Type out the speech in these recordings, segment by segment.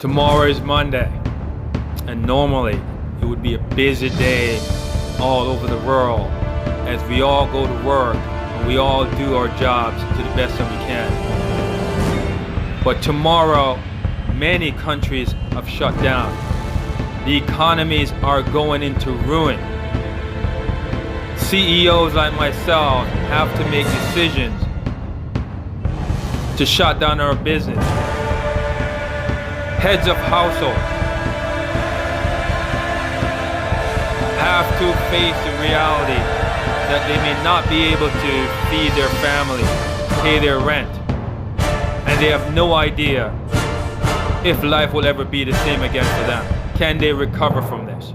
Tomorrow is Monday, and normally it would be a busy day all over the world as we all go to work and we all do our jobs to the best that we can. But tomorrow, many countries have shut down. The economies are going into ruin. CEOs like myself have to make decisions to shut down our business. Heads of households have to face the reality that they may not be able to feed their family, pay their rent, and they have no idea if life will ever be the same again for them. Can they recover from this?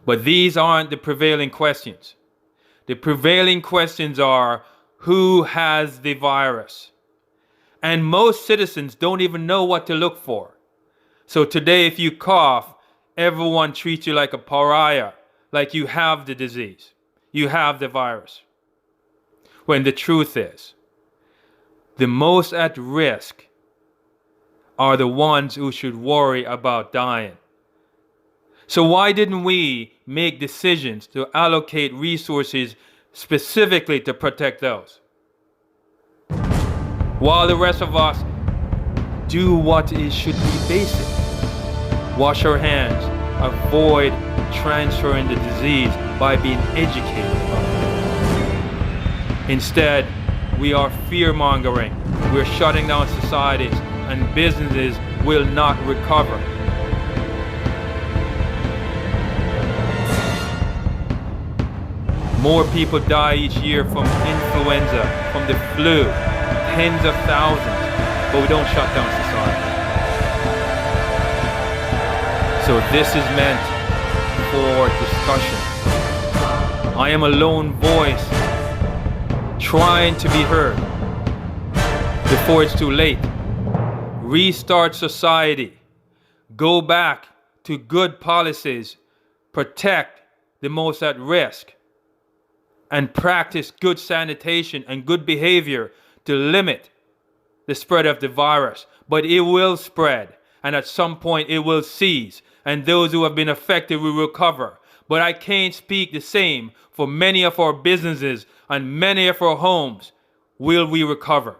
But these aren't the prevailing questions. The prevailing questions are, who has the virus? And most citizens don't even know what to look for. So today, if you cough, everyone treats you like a pariah, like you have the disease, you have the virus. When the truth is, the most at risk are the ones who should worry about dying. So why didn't we make decisions to allocate resources specifically to protect those? While the rest of us do what should be basic. Wash our hands, avoid transferring the disease by being educated about it. Instead, we are fear-mongering, we're shutting down societies, and businesses will not recover. More people die each year from influenza, from the flu, tens of thousands, but we don't shut down society. So this is meant for discussion. I am a lone voice trying to be heard before it's too late. Restart society. Go back to good policies. Protect the most at risk. And practice good sanitation and good behavior to limit the spread of the virus. But it will spread, and at some point it will cease, and those who have been affected will recover. But I can't speak the same for many of our businesses and many of our homes. Will we recover?